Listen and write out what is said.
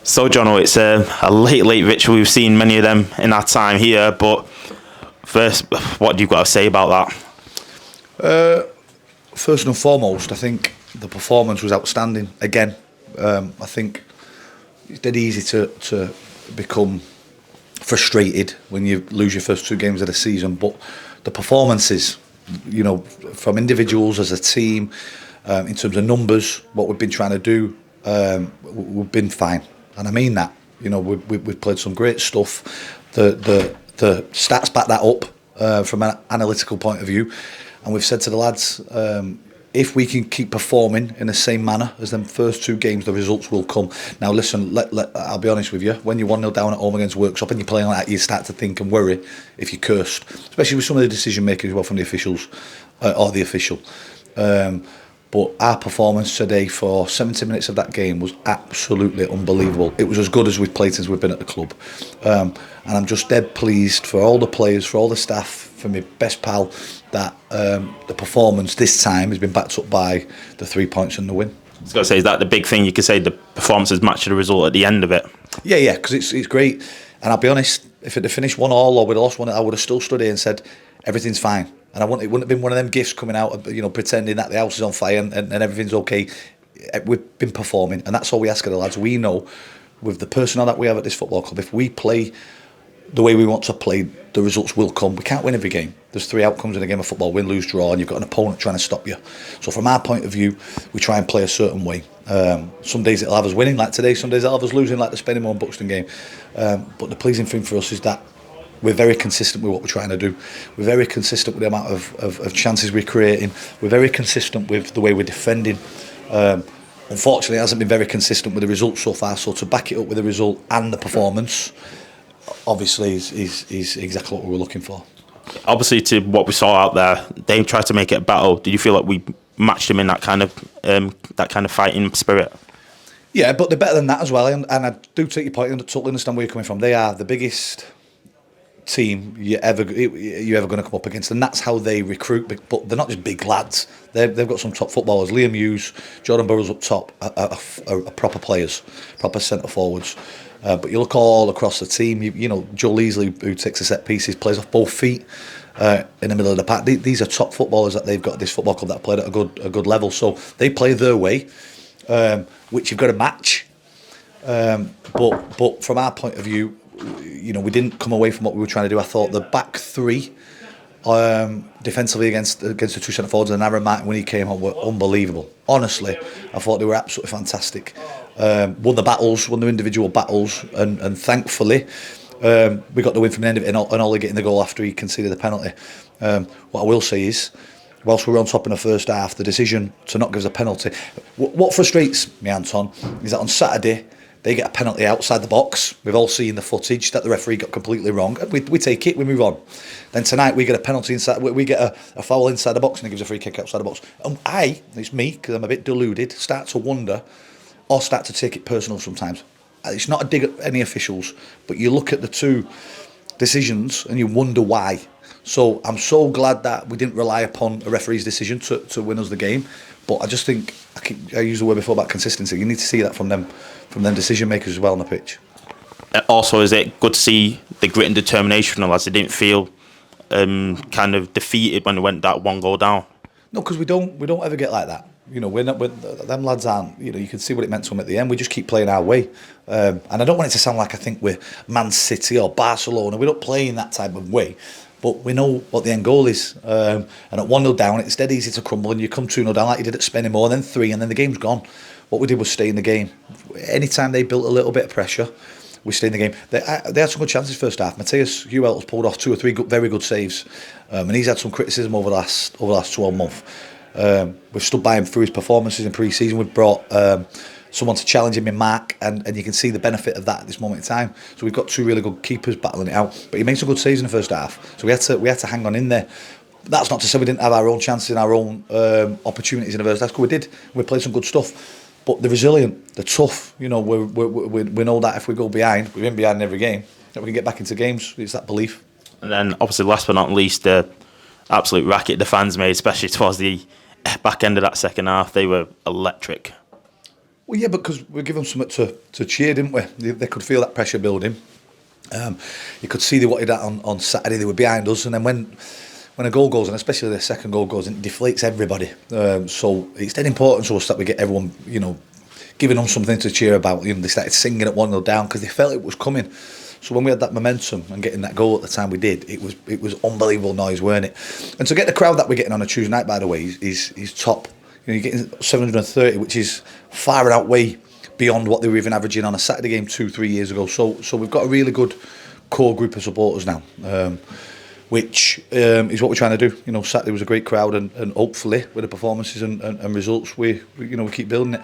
So, Jono, it's a late victory. We've seen many of them in our time here, but first, what do you got to say about that? First and foremost, I think the performance was outstanding. Again, I think it's dead easy to become frustrated when you lose your first two games of the season, but the performances, from individuals as a team, in terms of numbers, what we've been trying to do, we've been fine. And I mean that. We've played some great stuff. The stats back that up from an analytical point of view. And we've said to the lads, if we can keep performing in the same manner as them first two games, the results will come. Now, listen, I'll be honest with you. When you're 1-0 down at home against Worksop and you're playing like that, you start to think and worry if you're cursed, especially with some of the decision makers as well from the officials or the official. But our performance today for 70 minutes of that game was absolutely unbelievable. It was as good as we've played since we've been at the club. And I'm just dead pleased for all the players, for all the staff, for my best pal, that the performance this time has been backed up by the 3 points and the win. I was going to say, is that the big thing? You could say the performance has matched the result at the end of it. Yeah, because it's great. And I'll be honest, if it had finished 1-1 or we'd lost one, I would have still stood here and said, everything's fine. And it wouldn't have been one of them gifts coming out, pretending that the house is on fire and everything's okay. We've been performing, and that's all we ask of the lads. We know, with the personnel that we have at this football club, if we play the way we want to play, the results will come. We can't win every game. There's 3 outcomes in a game of football: win, lose, draw, and you've got an opponent trying to stop you. So from our point of view, we try and play a certain way. Some days it'll have us winning, like today. Some days it'll have us losing, like the Spennymoor and Buxton game. But the pleasing thing for us is that we're very consistent with what we're trying to do. We're very consistent with the amount of chances we're creating. We're very consistent with the way we're defending. Unfortunately, it hasn't been very consistent with the results so far. So to back it up with the result and the performance, obviously, is exactly what we were looking for. Obviously, to what we saw out there, they tried to make it a battle. Did you feel like we matched them in that kind of fighting spirit? Yeah, but they're better than that as well. And I do take your point and totally understand where you're coming from. They are the biggest team you're ever going to come up against, and that's how they recruit. But they're not just big lads. They've got some top footballers. Liam Hughes, Jordan Burrows up top are proper players, proper centre forwards. But you look all across the team. Joe Leasley, who takes the set pieces, plays off both feet in the middle of the park. These are top footballers that they've got at this football club that played at a good level. So they play their way, which you've got to match. But from our point of view, we didn't come away from what we were trying to do. I thought the back three, defensively against the two centre forwards and Aaron Martin when he came on, were unbelievable. Honestly, I thought they were absolutely fantastic. Won the individual battles, and thankfully we got the win from the end of it, and Ollie getting the goal after he conceded the penalty. What I will say is, whilst we were on top in the first half, the decision to not give us a penalty. What frustrates me, Anton, is that on Saturday they get a penalty outside the box. We've all seen the footage that the referee got completely wrong. We take it, we move on. Then tonight we get a penalty inside. We get a foul inside the box, and he gives a free kick outside the box. And it's me, because I'm a bit deluded, start to wonder or start to take it personal sometimes. It's not a dig at any officials, but you look at the two decisions and you wonder why. So I'm so glad that we didn't rely upon a referee's decision to win us the game. But I just think, I used the word before about consistency. You need to see that from them decision makers as well on the pitch. Also, is it good to see the grit and determination from the lads? They didn't feel kind of defeated when they went that 1 goal down. No, because we don't ever get like that. Them lads aren't. You can see what it meant to them at the end. We just keep playing our way, and I don't want it to sound like I think we're Man City or Barcelona. We're not playing that type of way. But we know what the end goal is. And at 1-0 down, it's dead easy to crumble, and you come 2-0 down like you did at Spennymoor, then 3, and then the game's gone. What we did was stay in the game. Anytime they built a little bit of pressure, we stayed in the game. They had some good chances first half. Matthias Hewell has pulled off 2 or 3 very good saves, and he's had some criticism over the last 12 months. We've stood by him through his performances in pre-season. We've brought someone to challenge him in Mark, and you can see the benefit of that at this moment in time. So we've got 2 really good keepers battling it out. But he made some good saves in the first half, so we had to hang on in there. That's not to say we didn't have our own chances and our own opportunities in the first half. We did. We played some good stuff. But they're resilient, they're tough. We know that if we go behind, we've been behind in every game, that we can get back into games. It's that belief. And then, obviously, last but not least, the absolute racket the fans made, especially towards the back end of that second half. They were electric. Well, yeah, because we give them something to cheer, didn't we? They could feel that pressure building. You could see they wanted that on Saturday. They were behind us, and then when a goal goes, and especially the second goal goes, it deflates everybody. So it's dead important to us that we get everyone, giving them something to cheer about. They started singing at 1-0 down because they felt it was coming. So when we had that momentum and getting that goal at the time we did, it was unbelievable noise, weren't it? And to get the crowd that we're getting on a Tuesday night, by the way, is top. You're getting 730, which is far and outweigh beyond what they were even averaging on a Saturday game 2-3 years ago. So we've got a really good core group of supporters now, which is what we're trying to do. Saturday was a great crowd, and hopefully with the performances and results, we keep building it.